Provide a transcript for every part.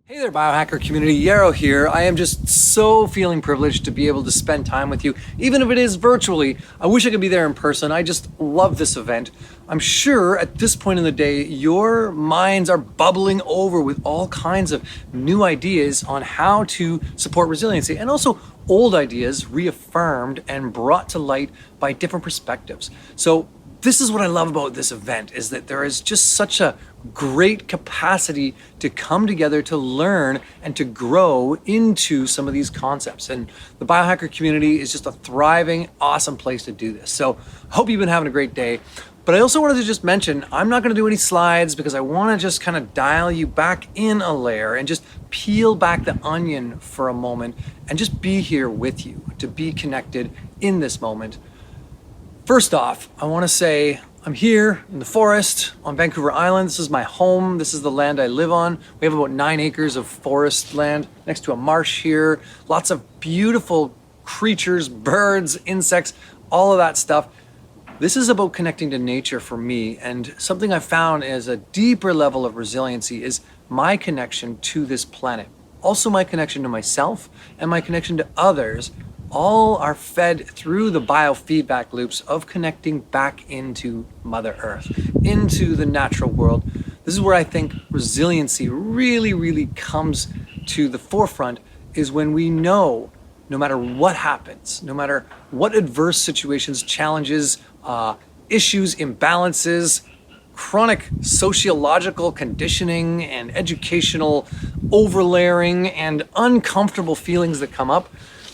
Hey there, Biohacker community. Yarrow here. I am just so feeling privileged to be able to spend time with you, even if it is virtually. I wish I could be there in person. I just love this event. I'm sure at this point in the day, your minds are bubbling over with all kinds of new ideas on how to support resiliency, and also old ideas reaffirmed and brought to light by different perspectives. So this is what I love about this event, is that there is just such a great capacity to come together to learn and to grow into some of these concepts. And the Biohacker community is just a thriving, awesome place to do this. So I hope you've been having a great day. But I also wanted to just mention, I'm not going to do any slides because I want to just kind of dial you back in a layer and just peel back the onion for a moment and just be here with you, to be connected in this moment. First off, I want to say I'm here in the forest on Vancouver Island. This is my home. This is the land I live on. We have about 9 acres of forest land next to a marsh here. Lots of beautiful creatures, birds, insects, all of that stuff. This is about connecting to nature for me, and something I found as a deeper level of resiliency is my connection to this planet. Also my connection to myself and my connection to others. All are fed through the biofeedback loops of connecting back into Mother Earth, into the natural world. This is where I think resiliency really comes to the forefront, is when we know no matter what happens, no matter what adverse situations, challenges, issues, imbalances, chronic sociological conditioning and educational overlaying and uncomfortable feelings that come up,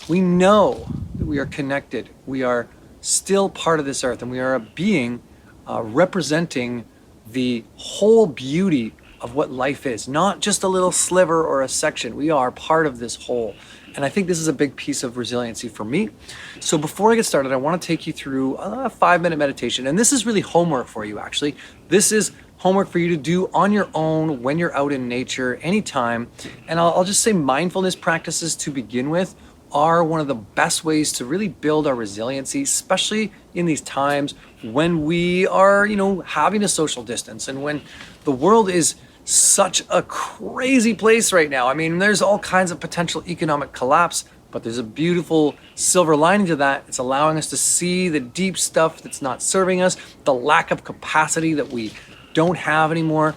we know that we are connected. We are still part of this earth, and we are a being representing the whole beauty of what life is, not just a little sliver or a section. We are part of this whole. And I think this is a big piece of resiliency for me. So before I get started, I want to take you through a 5-minute meditation. And this is really homework for you, actually. This is homework for you to do on your own when you're out in nature, anytime. And I'll just say mindfulness practices to begin with are one of the best ways to really build our resiliency, especially in these times when we are, having a social distance and when the world is such a crazy place right now. I mean, there's all kinds of potential economic collapse, but there's a beautiful silver lining to that. It's allowing us to see the deep stuff that's not serving us, the lack of capacity that we don't have anymore.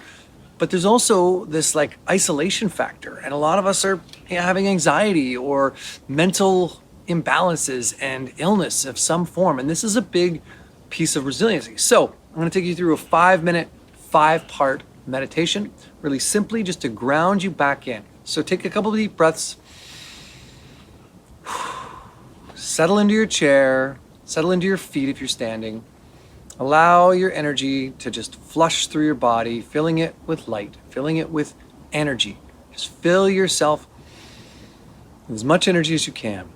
But there's also this isolation factor, and a lot of us are having anxiety or mental imbalances and illness of some form, and this is a big piece of resiliency. So I'm going to take you through a 5-minute, 5-part meditation, really simply just to ground you back in. So take a couple of deep breaths, settle into your chair, settle into your feet if you're standing. Allow your energy to just flush through your body, filling it with light, filling it with energy. Just fill yourself with as much energy as you can.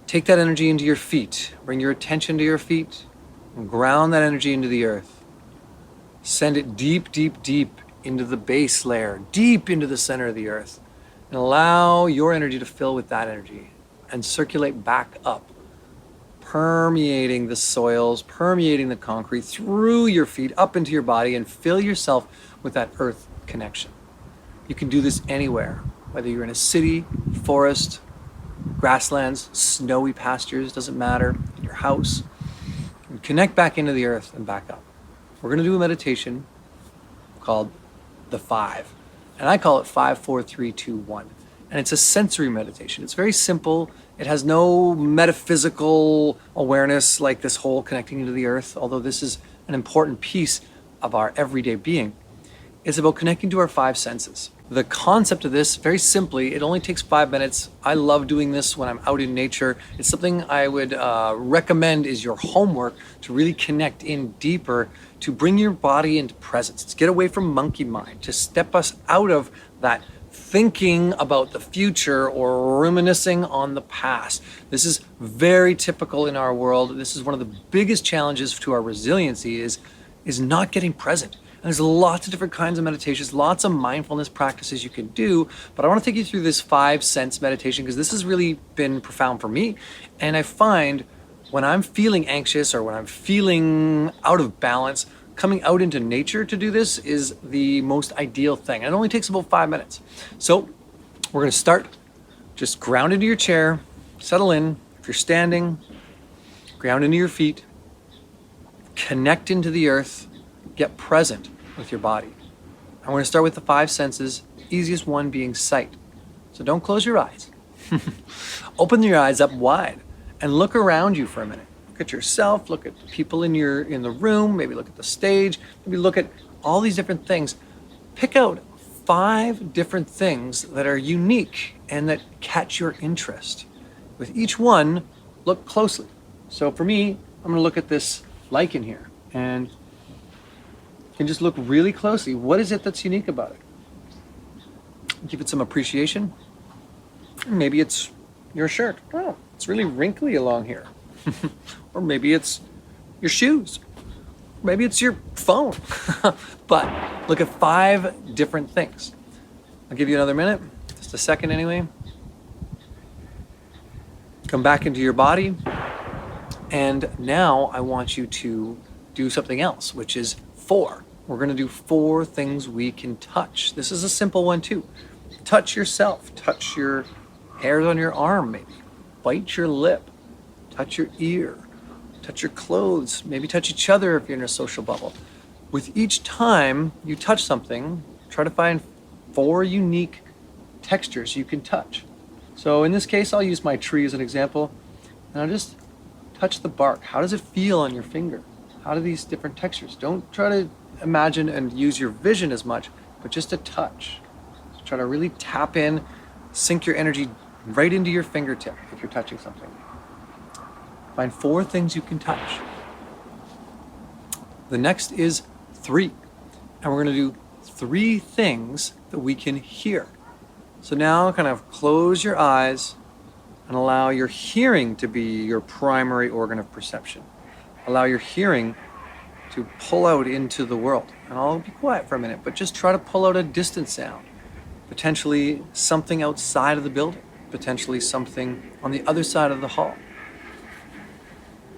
Take that energy into your feet. Bring your attention to your feet and ground that energy into the earth. Send it deep into the base layer, deep into the center of the earth. And allow your energy to fill with that energy and circulate back up, permeating the soils, permeating the concrete through your feet up into your body, and fill yourself with that earth connection. You can do this anywhere, whether you're in a city, forest, grasslands, snowy pastures, doesn't matter, in your house. And connect back into the earth and back up. We're going to do a meditation called the 5, and I call it 5, 4, 3, 2, 1. And it's a sensory meditation. It's very simple. It has no metaphysical awareness like this whole connecting into the earth, although this is an important piece of our everyday being. It's about connecting to our 5 senses. The concept of this, very simply, it only takes 5 minutes. I love doing this when I'm out in nature. It's something I would recommend is your homework to really connect in deeper, to bring your body into presence, to get away from monkey mind, to step us out of that thinking about the future or reminiscing on the past. This is very typical in our world. This is one of the biggest challenges to our resiliency is not getting present. And there's lots of different kinds of meditations, lots of mindfulness practices you can do, but I want to take you through this 5 sense meditation because this has really been profound for me. And I find when I'm feeling anxious or when I'm feeling out of balance, coming out into nature to do this is the most ideal thing. It only takes about 5 minutes. So we're gonna start, just ground into your chair, settle in. If you're standing, ground into your feet, connect into the earth, get present with your body. I'm gonna start with the 5 senses, easiest one being sight. So don't close your eyes. Open your eyes up wide and look around you for a minute. Look at yourself, look at the people in the room, maybe look at the stage, maybe look at all these different things. Pick out 5 different things that are unique and that catch your interest. With each one, look closely. So for me, I'm gonna look at this lichen here and you can just look really closely. What is it that's unique about it? Give it some appreciation. Maybe it's your shirt. Oh, it's really wrinkly along here. Or maybe it's your shoes. Maybe it's your phone. But look at 5 different things. I'll give you another minute, just a second anyway. Come back into your body. And now I want you to do something else, which is 4. We're gonna do 4 things we can touch. This is a simple one too. Touch yourself, touch your hairs on your arm maybe, bite your lip, touch your ear, touch your clothes, maybe touch each other if you're in a social bubble. With each time you touch something, try to find 4 unique textures you can touch. So in this case, I'll use my tree as an example, and I'll just touch the bark. How does it feel on your finger? How do these different textures? Don't try to imagine and use your vision as much, but just a touch. So try to really tap in, sink your energy right into your fingertip if you're touching something. Find 4 things you can touch. The next is 3. And we're gonna do 3 things that we can hear. So now kind of close your eyes and allow your hearing to be your primary organ of perception. Allow your hearing to pull out into the world. And I'll be quiet for a minute, but just try to pull out a distant sound. Potentially something outside of the building. Potentially something on the other side of the hall.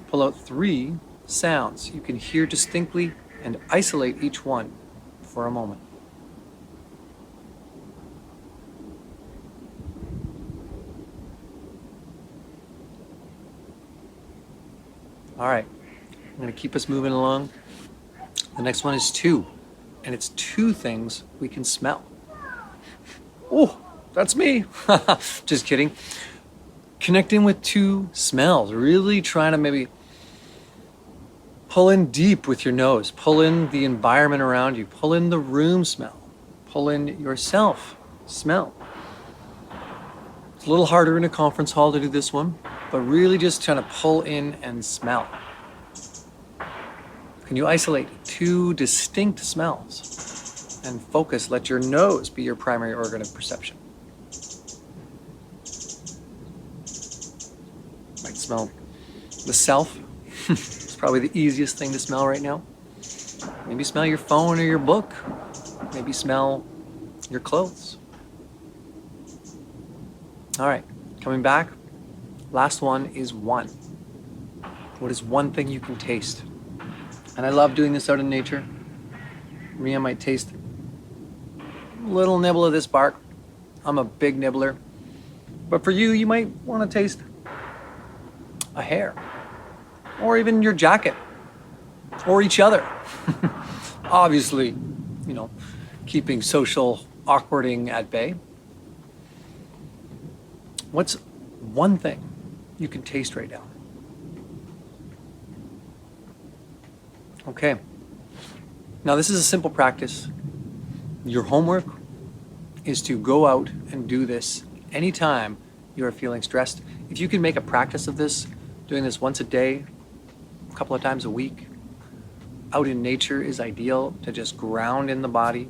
Pull out 3 sounds you can hear distinctly and isolate each one for a moment. All right, I'm gonna keep us moving along. The next one is 2, and it's 2 things we can smell. Oh, that's me. Just kidding. Connecting with 2 smells, really trying to maybe pull in deep with your nose, pull in the environment around you, pull in the room smell, pull in yourself smell. It's a little harder in a conference hall to do this one, but really just trying to pull in and smell. Can you isolate 2 distinct smells and focus, let your nose be your primary organ of perception? Might smell the self. It's probably the easiest thing to smell right now. Maybe smell your phone or your book. Maybe smell your clothes. All right, coming back. Last one is 1. What is 1 thing you can taste? And I love doing this out in nature. For me, I might taste a little nibble of this bark. I'm a big nibbler. But for you, you might want to taste a hair, or even your jacket, or each other. Obviously, keeping social awkwarding at bay. What's 1 thing you can taste right now? Okay. Now this is a simple practice. Your homework is to go out and do this anytime you are feeling stressed. If you can make a practice of this, doing this once a day, a couple of times a week, out in nature is ideal to just ground in the body.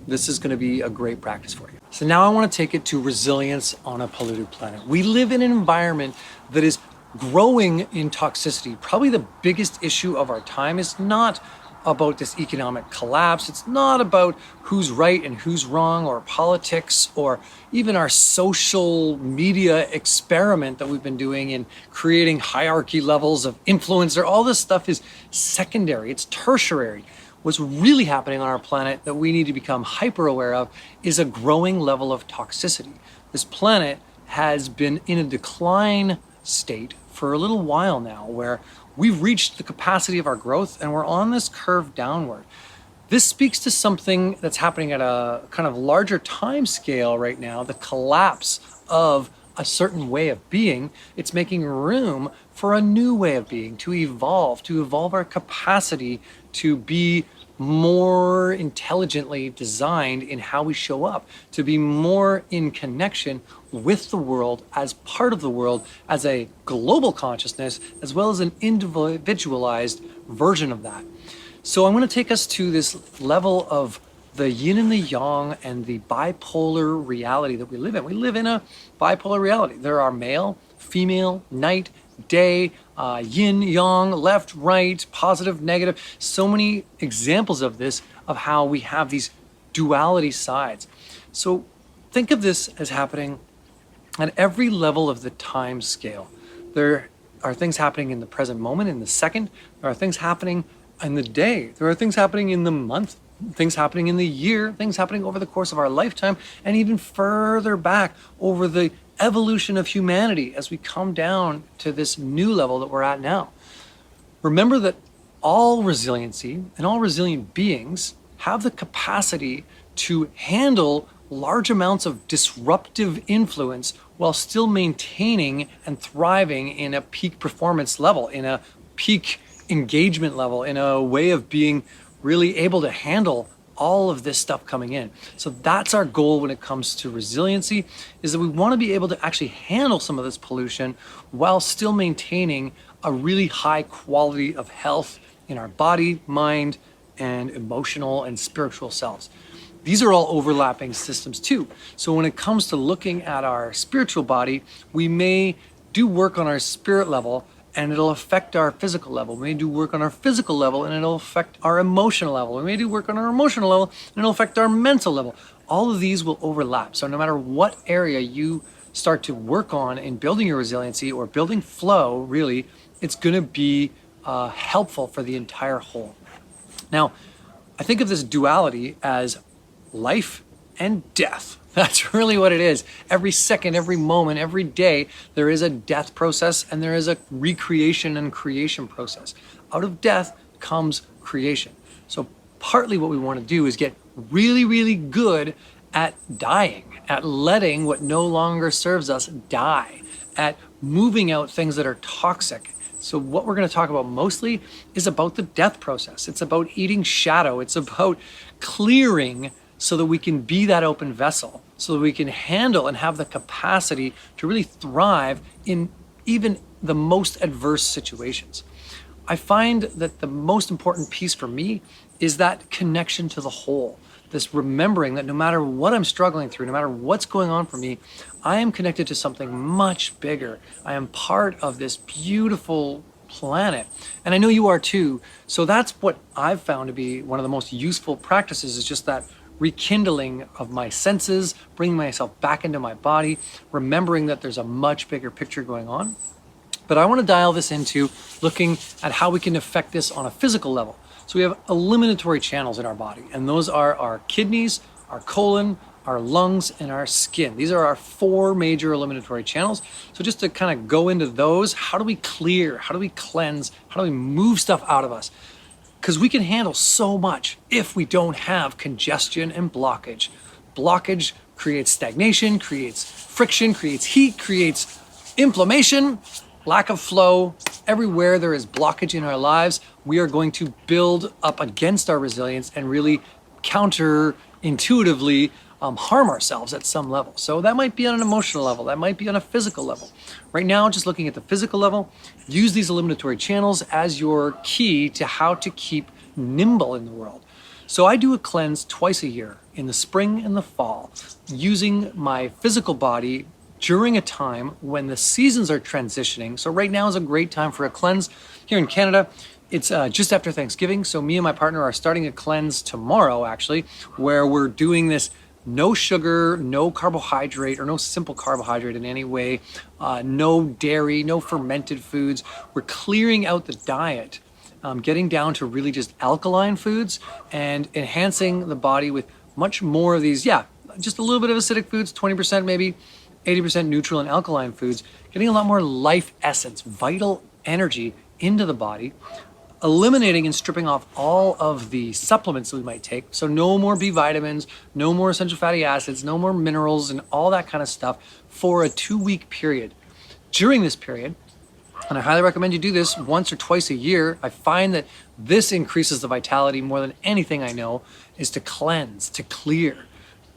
This is going to be a great practice for you. So now I want to take it to resilience on a polluted planet. We live in an environment that is growing in toxicity. Probably the biggest issue of our time is not about this economic collapse. It's not about who's right and who's wrong, or politics, or even our social media experiment that we've been doing in creating hierarchy levels of influencer. All this stuff is secondary, it's tertiary. what's really happening on our planet that we need to become hyper aware of is a growing level of toxicity. This planet has been in a decline state for a little while now, where we've reached the capacity of our growth and we're on this curve downward. This speaks to something that's happening at a kind of larger time scale right now, the collapse of a certain way of being. It's making room for a new way of being, to evolve our capacity to be more intelligently designed in how we show up, to be more in connection with the world, as part of the world, as a global consciousness, as well as an individualized version of that. So I'm going to take us to this level of the yin and the yang and the bipolar reality that we live in. We live in a bipolar reality. There are male, female, night, day, yin, yang, left, right, positive, negative. So many examples of this, of how we have these duality sides. So think of this as happening at every level of the time scale. There are things happening in the present moment, in the second. There are things happening in the day. There are things happening in the month, things happening in the year, things happening over the course of our lifetime, and even further back over the evolution of humanity as we come down to this new level that we're at now. Remember that all resiliency and all resilient beings have the capacity to handle large amounts of disruptive influence while still maintaining and thriving in a peak performance level, in a peak engagement level, in a way of being really able to handle all of this stuff coming in. So that's our goal when it comes to resiliency, is that we want to be able to actually handle some of this pollution while still maintaining a really high quality of health in our body, mind, and emotional and spiritual selves. These are all overlapping systems too. So when it comes to looking at our spiritual body, we may do work on our spirit level and it'll affect our physical level. We may do work on our physical level and it'll affect our emotional level. We may do work on our emotional level and it'll affect our mental level. All of these will overlap. So no matter what area you start to work on in building your resiliency or building flow, really, it's going to be helpful for the entire whole. Now, I think of this duality as life and death. That's really what it is. Every second, every moment, every day, there is a death process and there is a recreation and creation process. Out of death comes creation. So partly what we want to do is get really, really good at dying, at letting what no longer serves us die, at moving out things that are toxic. So what we're going to talk about mostly is about the death process. It's about eating shadow. It's about clearing so that we can be that open vessel, so that we can handle and have the capacity to really thrive in even the most adverse situations. I find that the most important piece for me is that connection to the whole, this remembering that no matter what I'm struggling through, no matter what's going on for me, I am connected to something much bigger. I am part of this beautiful planet, and I know you are too. So that's what I've found to be one of the most useful practices, is just that rekindling of my senses, bringing myself back into my body, remembering that there's a much bigger picture going on. But I want to dial this into looking at how we can affect this on a physical level. So we have eliminatory channels in our body, and those are our kidneys, our colon, our lungs, and our skin. These are our 4 major eliminatory channels. So just to kind of go into those, how do we clear? How do we cleanse? How do we move stuff out of us? Because we can handle so much if we don't have congestion and blockage. Blockage creates stagnation, creates friction, creates heat, creates inflammation, lack of flow. Everywhere there is blockage in our lives, we are going to build up against our resilience and really counterintuitively harm ourselves at some level. So that might be on an emotional level, that might be on a physical level. Right now, just looking at the physical level, use these eliminatory channels as your key to how to keep nimble in the world. So I do a cleanse twice a year, in the spring and the fall, using my physical body during a time when the seasons are transitioning. So right now is a great time for a cleanse. Here in Canada, it's just after Thanksgiving. So me and my partner are starting a cleanse tomorrow, actually, where we're doing this no sugar, no carbohydrate, or no simple carbohydrate in any way, no dairy, no fermented foods. We're clearing out the diet getting down to really just alkaline foods and enhancing the body with much more of these, just a little bit of acidic foods, 20% maybe, 80% neutral and alkaline foods, getting a lot more life essence, vital energy into the body, eliminating and stripping off all of the supplements that we might take. So no more B vitamins, no more essential fatty acids, no more minerals and all that kind of stuff for a 2-week period. During this period, and I highly recommend you do this once or twice a year, I find that this increases the vitality more than anything I know, is to cleanse, to clear.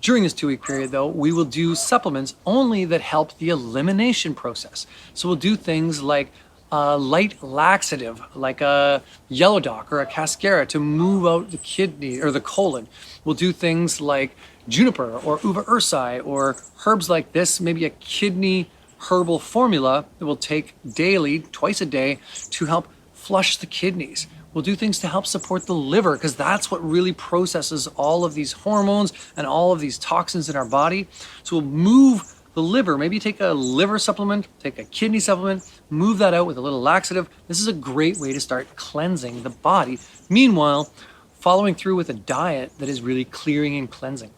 During this 2-week period though, we will do supplements only that help the elimination process. So we'll do things like a light laxative, like a yellow dock or a cascara to move out the kidney or the colon. We'll do things like juniper or uva ursi or herbs like this, maybe a kidney herbal formula that we'll take daily, twice a day, to help flush the kidneys. We'll do things to help support the liver, because that's what really processes all of these hormones and all of these toxins in our body. So we'll move the liver, maybe take a liver supplement, take a kidney supplement, move that out with a little laxative. This is a great way to start cleansing the body. Meanwhile, following through with a diet that is really clearing and cleansing.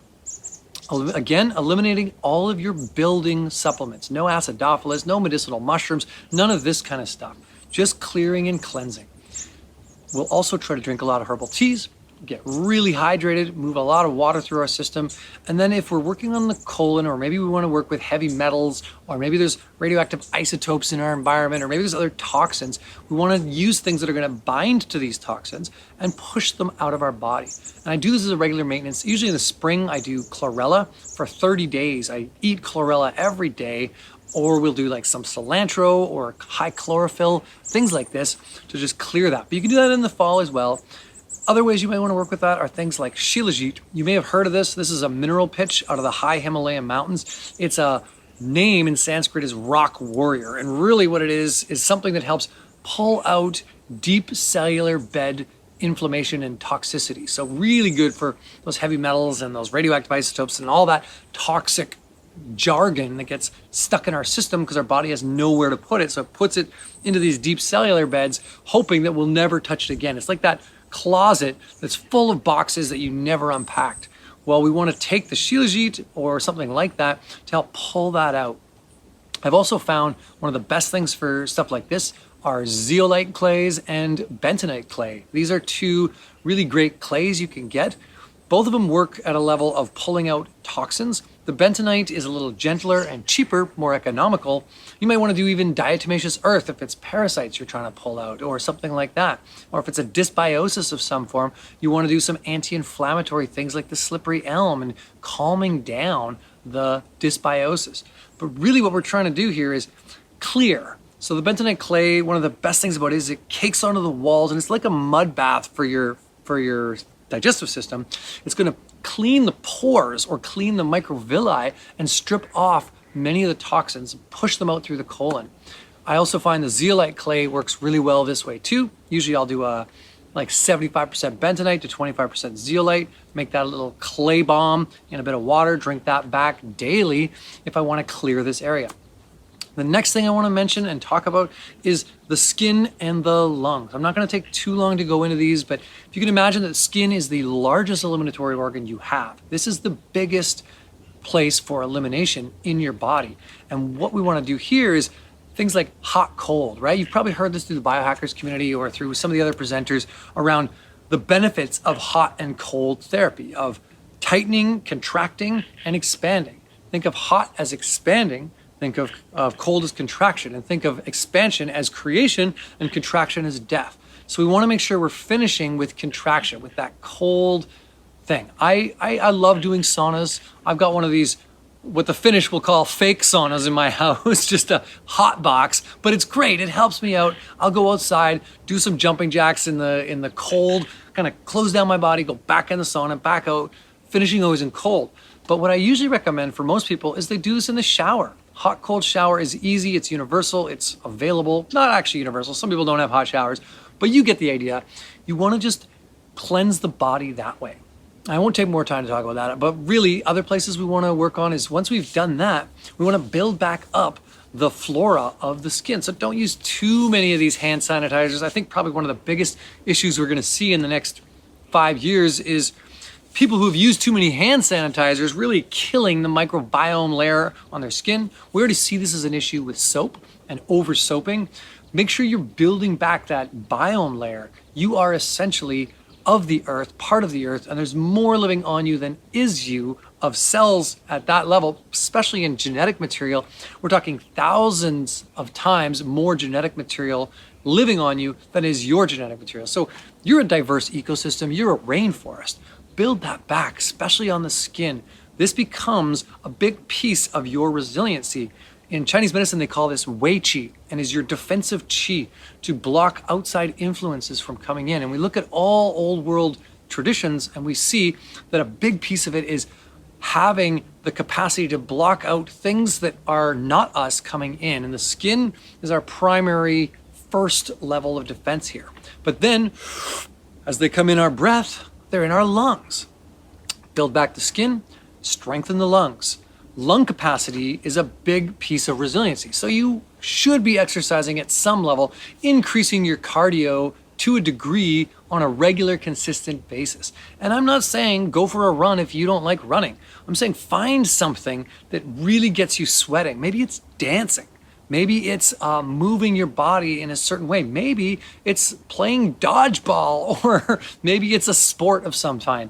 Again, eliminating all of your building supplements. No acidophilus, no medicinal mushrooms, none of this kind of stuff. Just clearing and cleansing. We'll also try to drink a lot of herbal teas, get really hydrated, move a lot of water through our system. And then if we're working on the colon, or maybe we want to work with heavy metals, or maybe there's radioactive isotopes in our environment, or maybe there's other toxins, we want to use things that are going to bind to these toxins and push them out of our body. And I do this as a regular maintenance. Usually in the spring, I do chlorella for 30 days. I eat chlorella every day, or we'll do like some cilantro or high chlorophyll, things like this to just clear that. But you can do that in the fall as well. Other ways you might want to work with that are things like shilajit. You may have heard of this. This is a mineral pitch out of the high Himalayan mountains. Its a name in Sanskrit is rock warrior. And really what it is something that helps pull out deep cellular bed inflammation and toxicity. So really good for those heavy metals and those radioactive isotopes and all that toxic jargon that gets stuck in our system because our body has nowhere to put it. So it puts it into these deep cellular beds, hoping that we'll never touch it again. It's like that closet that's full of boxes that you never unpacked. Well, we want to take the shilajit or something like that to help pull that out. I've also found one of the best things for stuff like this are zeolite clays and bentonite clay. These are two really great clays you can get. Both of them work at a level of pulling out toxins. The bentonite is a little gentler and cheaper, more economical. You might want to do even diatomaceous earth if it's parasites you're trying to pull out or something like that. Or if it's a dysbiosis of some form, you want to do some anti-inflammatory things like the slippery elm and calming down the dysbiosis. But really what we're trying to do here is clear. So the bentonite clay, one of the best things about it is it cakes onto the walls, and it's like a mud bath for your digestive system. It's going to clean the pores or clean the microvilli and strip off many of the toxins, push them out through the colon. I also find the zeolite clay works really well this way too. Usually I'll do a like 75% bentonite to 25% zeolite, make that a little clay bomb in a bit of water, drink that back daily if I want to clear this area. The next thing I want to mention and talk about is the skin and the lungs. I'm not going to take too long to go into these, but if you can imagine that the skin is the largest eliminatory organ you have. This is the biggest place for elimination in your body. And what we want to do here is things like hot, cold, right? You've probably heard this through the biohackers community or through some of the other presenters around the benefits of hot and cold therapy, of tightening, contracting, and expanding. Think of hot as expanding. Think of cold as contraction, and think of expansion as creation and contraction as death. So we want to make sure we're finishing with contraction, with that cold thing. I love doing saunas. I've got one of these, what the Finnish will call fake saunas in my house, just a hot box, but it's great. It helps me out. I'll go outside, do some jumping jacks in the cold, kind of close down my body, go back in the sauna, back out, finishing always in cold. But what I usually recommend for most people is they do this in the shower. Hot, cold shower is easy, it's universal, it's available. Not actually universal, some people don't have hot showers, but you get the idea. You want to just cleanse the body that way. I won't take more time to talk about that, but really other places we want to work on is once we've done that, we want to build back up the flora of the skin. So don't use too many of these hand sanitizers. I think probably one of the biggest issues we're going to see in the next 5 years is people who've used too many hand sanitizers really killing the microbiome layer on their skin. We already see this as an issue with soap and over soaping. Make sure you're building back that biome layer. You are essentially of the earth, part of the earth, and there's more living on you than is you of cells at that level, especially in genetic material. We're talking thousands of times more genetic material living on you than is your genetic material. So you're a diverse ecosystem, you're a rainforest. Build that back, especially on the skin. This becomes a big piece of your resiliency. In Chinese medicine, they call this Wei Qi, and is your defensive qi to block outside influences from coming in. And we look at all old world traditions and we see that a big piece of it is having the capacity to block out things that are not us coming in. And the skin is our primary first level of defense here. But then as they come in our breath, they're in our lungs. Build back the skin, strengthen the lungs. Lung capacity is a big piece of resiliency. So you should be exercising at some level, increasing your cardio to a degree on a regular, consistent basis. And I'm not saying go for a run if you don't like running. I'm saying find something that really gets you sweating. Maybe it's dancing. Maybe it's moving your body in a certain way. Maybe it's playing dodgeball, or maybe it's a sport of some kind.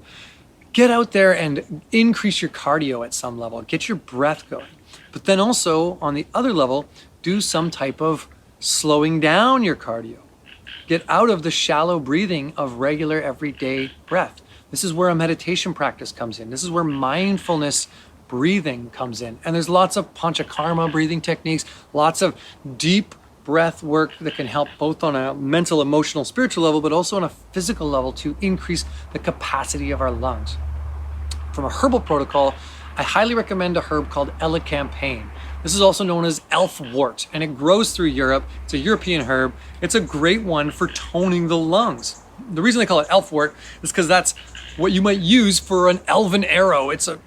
Get out there and increase your cardio at some level. Get your breath going. But then also, on the other level, do some type of slowing down your cardio. Get out of the shallow breathing of regular, everyday breath. This is where a meditation practice comes in. This is where mindfulness breathing comes in. And there's lots of panchakarma breathing techniques, lots of deep breath work that can help both on a mental, emotional, spiritual level, but also on a physical level to increase the capacity of our lungs. From a herbal protocol, I highly recommend a herb called elecampane. This is also known as elfwort, and it grows through Europe. It's a European herb. It's a great one for toning the lungs. The reason they call it elfwort is because that's what you might use for an elven arrow. It's a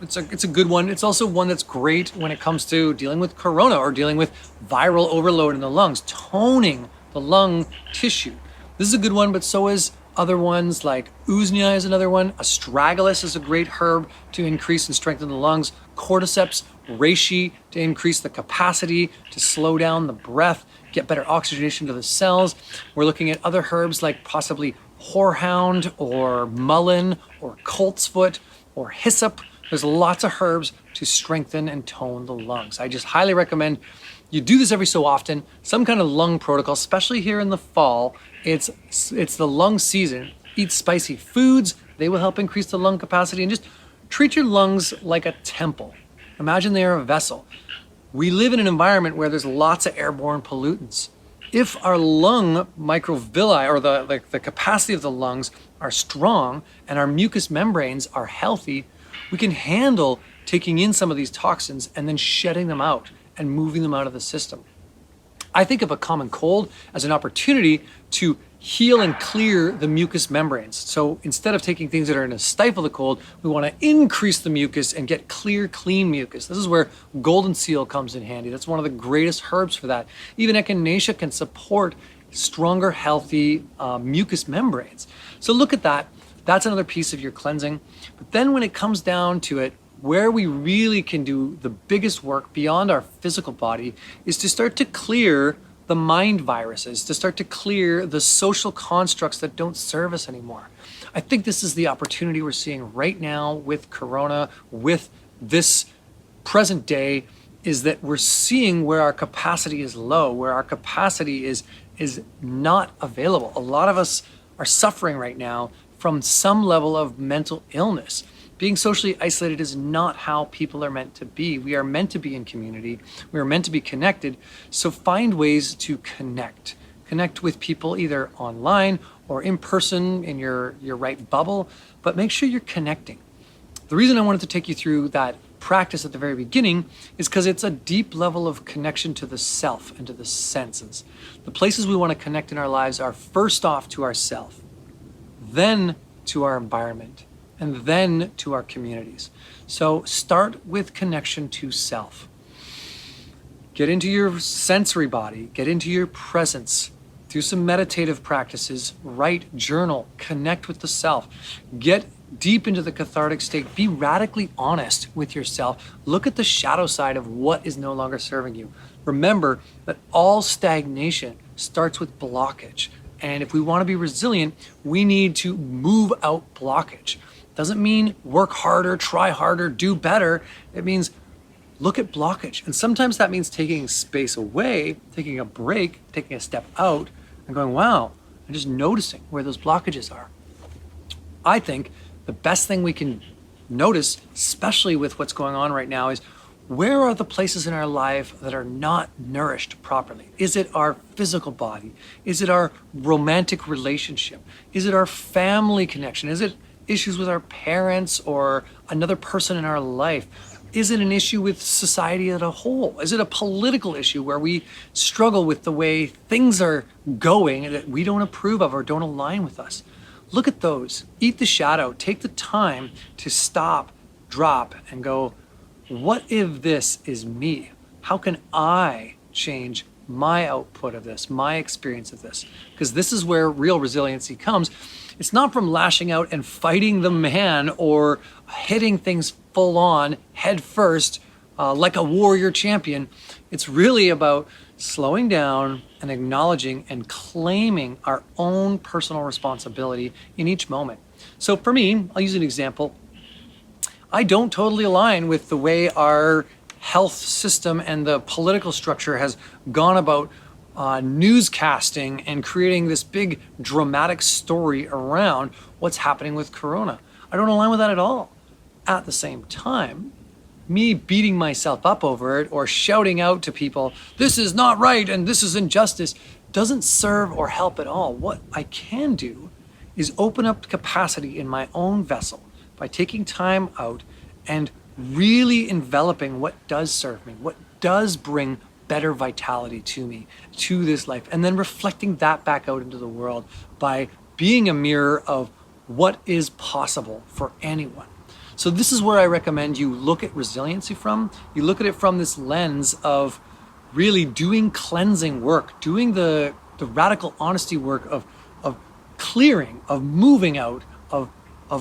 good one. It's also one that's great when it comes to dealing with corona or dealing with viral overload in the lungs, toning the lung tissue. This is a good one, but so is other ones like usnea is another one. Astragalus is a great herb to increase and strengthen the lungs. Cordyceps, reishi to increase the capacity to slow down the breath, get better oxygenation to the cells. We're looking at other herbs like possibly horehound or mullein or coltsfoot or hyssop. There's lots of herbs to strengthen and tone the lungs. I just highly recommend you do this every so often, some kind of lung protocol, especially here in the fall. It's the lung season. Eat spicy foods. They will help increase the lung capacity, and just treat your lungs like a temple. Imagine they are a vessel. We live in an environment where there's lots of airborne pollutants. If our lung microvilli, or the capacity of the lungs, are strong and our mucous membranes are healthy, we can handle taking in some of these toxins and then shedding them out and moving them out of the system. I think of a common cold as an opportunity to heal and clear the mucous membranes. So instead of taking things that are going to stifle the cold, we want to increase the mucus and get clear, clean mucus. This is where golden seal comes in handy. That's one of the greatest herbs for that. Even echinacea can support stronger, healthy mucous membranes. So look at that. That's another piece of your cleansing. But then when it comes down to it, where we really can do the biggest work beyond our physical body is to start to clear the mind viruses, to start to clear the social constructs that don't serve us anymore. I think this is the opportunity we're seeing right now with Corona, with this present day, is that we're seeing where our capacity is low, where our capacity is not available. A lot of us are suffering right now from some level of mental illness. Being socially isolated is not how people are meant to be. We are meant to be in community. We are meant to be connected. So find ways to connect. Connect with people either online or in person in your right bubble, but make sure you're connecting. The reason I wanted to take you through that practice at the very beginning is because it's a deep level of connection to the self and to the senses. The places we want to connect in our lives are first off to ourself, then to our environment, and then to our communities. So start with connection to self. Get into your sensory body, get into your presence, do some meditative practices, write, journal, connect with the self, get deep into the cathartic state, be radically honest with yourself, look at the shadow side of what is no longer serving you. Remember that all stagnation starts with blockage. And if we want to be resilient, we need to move out blockage. Doesn't mean work harder, try harder, do better. It means look at blockage. And sometimes that means taking space away, taking a break, taking a step out, and going, wow, and just noticing where those blockages are. I think the best thing we can notice, especially with what's going on right now, is where are the places in our life that are not nourished properly? Is it our physical body? Is it our romantic relationship? Is it our family connection? Is it issues with our parents or another person in our life? Is it an issue with society as a whole? Is it a political issue where we struggle with the way things are going that we don't approve of or don't align with us? Look at those. Eat the shadow. Take the time to stop, drop, and go, what if this is me? How can I change my output of this, my experience of this? Because this is where real resiliency comes. It's not from lashing out and fighting the man or hitting things full on, head first, like a warrior champion. It's really about slowing down and acknowledging and claiming our own personal responsibility in each moment. So for me, I'll use an example. I don't totally align with the way our health system and the political structure has gone about newscasting and creating this big dramatic story around what's happening with Corona. I don't align with that at all. At the same time, me beating myself up over it or shouting out to people, this is not right and this is injustice, doesn't serve or help at all. What I can do is open up capacity in my own vessel by taking time out and really enveloping what does serve me, what does bring better vitality to me, to this life, and then reflecting that back out into the world by being a mirror of what is possible for anyone. So this is where I recommend you look at resiliency from. You look at it from this lens of really doing cleansing work, doing the radical honesty work of clearing, of moving out, of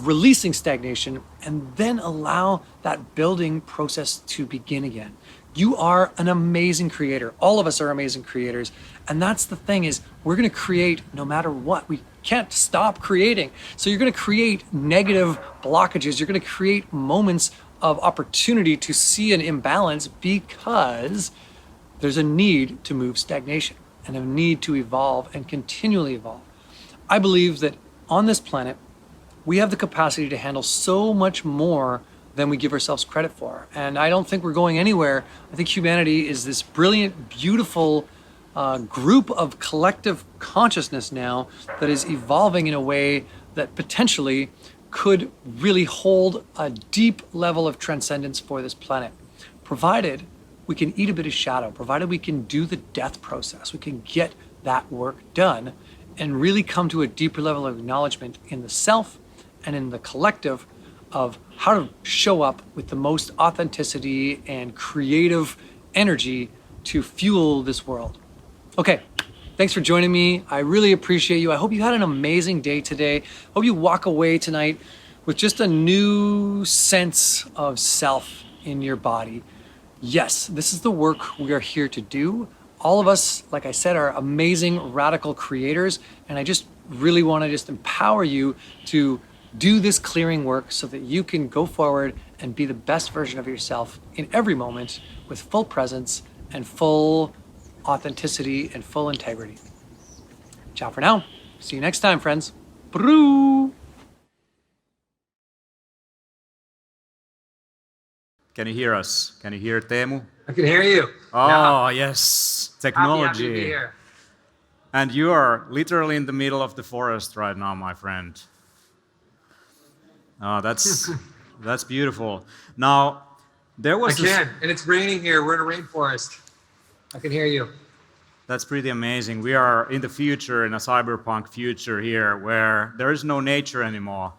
releasing stagnation, and then allow that building process to begin again. You are an amazing creator. All of us are amazing creators. And that's the thing, is we're gonna create no matter what. We can't stop creating. So you're gonna create negative blockages. You're gonna create moments of opportunity to see an imbalance because there's a need to move stagnation and a need to evolve and continually evolve. I believe that on this planet, we have the capacity to handle so much more than we give ourselves credit for. And I don't think we're going anywhere. I think humanity is this brilliant, beautiful group of collective consciousness now that is evolving in a way that potentially could really hold a deep level of transcendence for this planet, provided we can eat a bit of shadow, provided we can do the death process, we can get that work done and really come to a deeper level of acknowledgement in the self and in the collective of how to show up with the most authenticity and creative energy to fuel this world. Okay, thanks for joining me. I really appreciate you. I hope you had an amazing day today. Hope you walk away tonight with just a new sense of self in your body. Yes, this is the work we are here to do. All of us, like I said, are amazing radical creators, and I just really want to just empower you to do this clearing work so that you can go forward and be the best version of yourself in every moment with full presence and full authenticity and full integrity. Ciao for now. See you next time, friends. Broo! Can you hear us? Can you hear Teemu? I can hear you. Oh, yes. Technology. Happy to be here. And you are literally in the middle of the forest right now, my friend. Oh, that's beautiful. Now, there was and it's raining here. We're in a rainforest. I can hear you. That's pretty amazing. We are in the future, in a cyberpunk future here, where there is no nature anymore.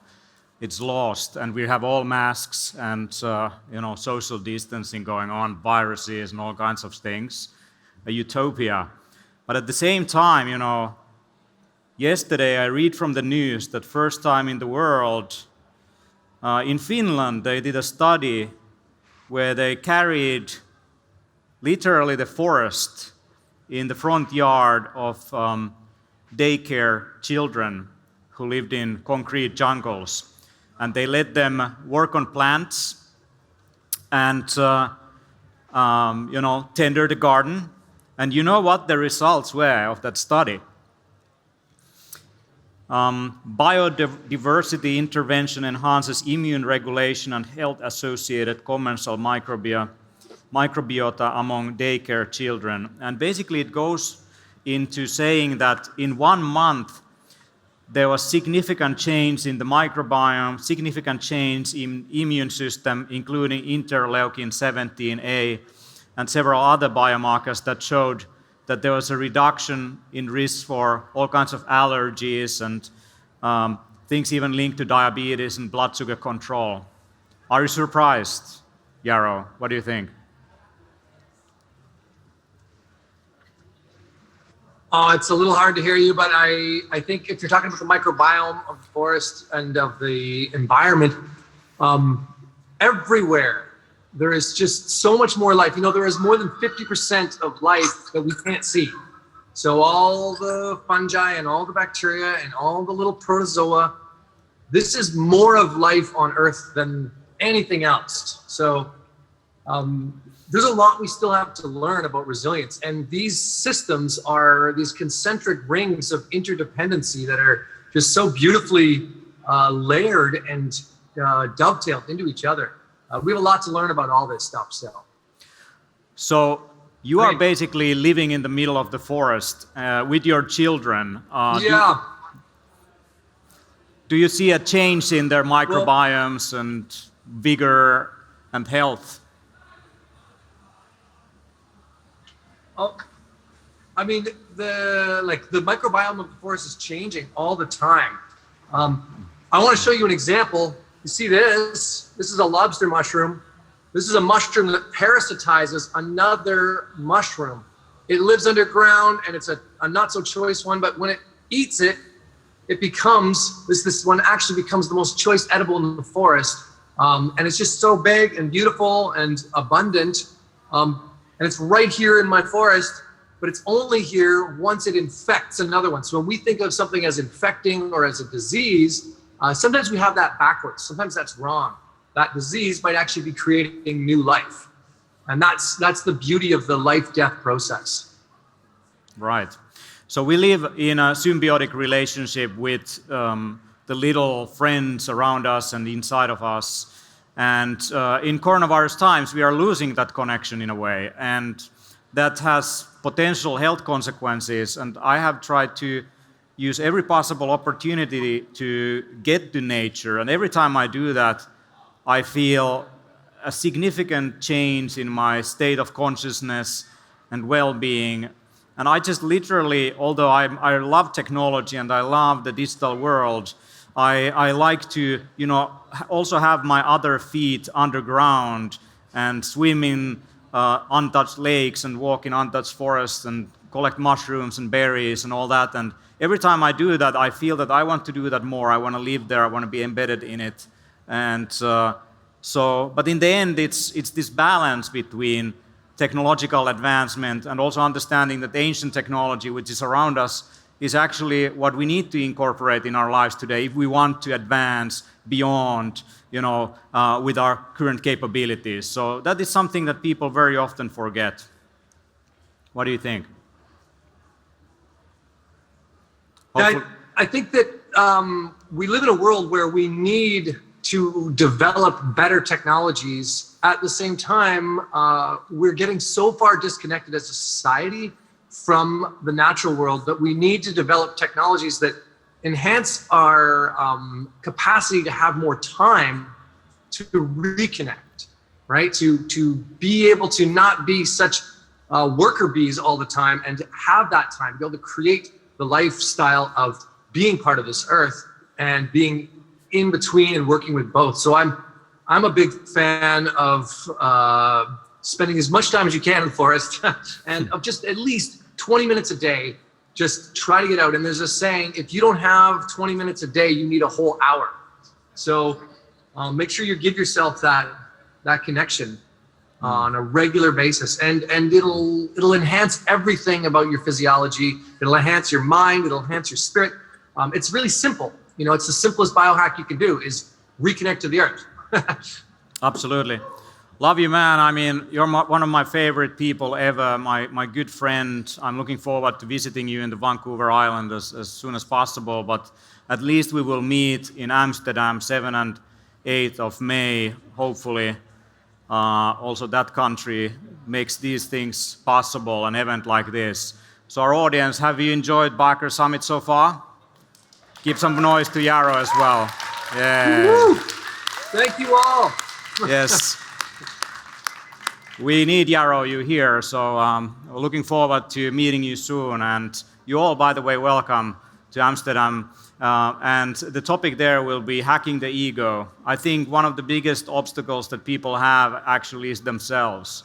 it's lost, and we have all masks and social distancing going on, viruses and all kinds of things, a utopia. But at the same time, yesterday I read from the news that first time in the world, in Finland, they did a study where they carried literally the forest in the front yard of daycare children who lived in concrete jungles. And they let them work on plants and tender the garden. And you know what the results were of that study? Biodiversity intervention enhances immune regulation and health-associated commensal microbiota among daycare children. And basically it goes into saying that in 1 month there was significant change in the microbiome, significant change in immune system, including interleukin-17A and several other biomarkers that showed that there was a reduction in risk for all kinds of allergies and things even linked to diabetes and blood sugar control. Are you surprised, Yarrow? What do you think? It's a little hard to hear you, but I think if you're talking about the microbiome of the forest and of the environment, everywhere there is just so much more life. There is more than 50% of life that we can't see. So all the fungi and all the bacteria and all the little protozoa, this is more of life on Earth than anything else. So there's a lot we still have to learn about resilience. And these systems are these concentric rings of interdependency that are just so beautifully layered and dovetailed into each other. We have a lot to learn about all this stuff still. So you are basically living in the middle of the forest with your children. Yeah. Do you see a change in their microbiomes and vigor and health? I mean, the microbiome of the forest is changing all the time. I want to show you an example. You see this? This is a lobster mushroom. This is a mushroom that parasitizes another mushroom. It lives underground and it's a not so choice one, but when it eats it, it becomes, this one actually becomes the most choice edible in the forest. And it's just so big and beautiful and abundant. And it's right here in my forest, but it's only here once it infects another one. So when we think of something as infecting or as a disease, sometimes we have that backwards. Sometimes that's wrong. That disease might actually be creating new life. And that's the beauty of the life-death process. Right. So we live in a symbiotic relationship with the little friends around us and inside of us. And in coronavirus times, we are losing that connection in a way. And that has potential health consequences. And I have tried to use every possible opportunity to get to nature. And every time I do that, I feel a significant change in my state of consciousness and well-being. And I just literally, although I love technology and I love the digital world, I like to, also have my other feet underground and swim in untouched lakes and walk in untouched forests and collect mushrooms and berries and all that. And every time I do that, I feel that I want to do that more. I want to live there. I want to be embedded in it. And but in the end, it's this balance between technological advancement and also understanding that ancient technology, which is around us, is actually what we need to incorporate in our lives today if we want to advance beyond, with our current capabilities. So that is something that people very often forget. What do you think? I think that we live in a world where we need to develop better technologies. At the same time, we're getting so far disconnected as a society from the natural world that we need to develop technologies that enhance our capacity to have more time to reconnect, right? To be able to not be such worker bees all the time and to have that time, to be able to create the lifestyle of being part of this earth and being in between and working with both. So I'm a big fan of spending as much time as you can in the forest and of just at least 20 minutes a day. Just try to get out. And there's a saying, if you don't have 20 minutes a day, you need a whole hour. So make sure you give yourself that connection on a regular basis, and it'll enhance everything about your physiology. It'll enhance your mind. It'll enhance your spirit. It's really simple. You know, it's the simplest biohack you can do is reconnect to the earth. Absolutely. Love you, man. I mean, you're one of my favorite people ever, my good friend. I'm looking forward to visiting you in the Vancouver Island as soon as possible, but at least we will meet in Amsterdam 7th and 8th of May, hopefully. Also, that country makes these things possible, an event like this. So our audience, have you enjoyed Biohacker Summit so far? Give some noise to Yarrow as well. Yeah. Woo! Thank you all. Yes. We need Yarrow, you here, so we're looking forward to meeting you soon. And you all, by the way, welcome to Amsterdam. And the topic there will be hacking the ego. I think one of the biggest obstacles that people have actually is themselves.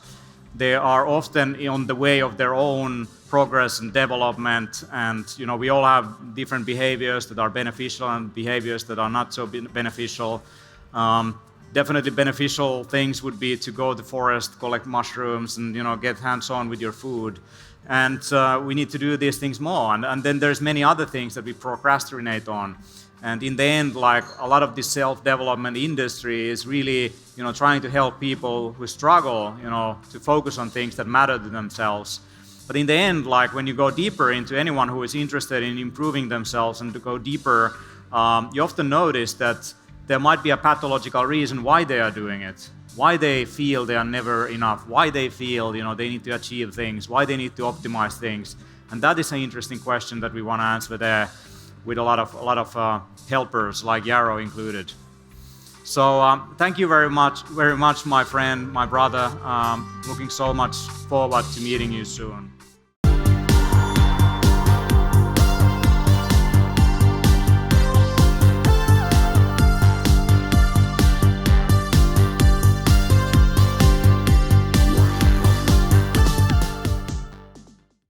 They are often on the way of their own progress and development, and you know, we all have different behaviors that are beneficial and behaviors that are not so beneficial. Definitely beneficial things would be to go to the forest, collect mushrooms, and you know, get hands-on with your food. And we need to do these things more. And then there's many other things that we procrastinate on. And in the end, like a lot of this self-development industry is really, you know, trying to help people who struggle, you know, to focus on things that matter to themselves. But in the end, like when you go deeper into anyone who is interested in improving themselves and to go deeper, you often notice that there might be a pathological reason why they are doing it, why they feel they are never enough, why they feel, you know, they need to achieve things, why they need to optimize things. And that is an interesting question that we want to answer there with a lot of helpers like Yarrow included. So thank you very much, my friend, my brother. Looking so much forward to meeting you soon.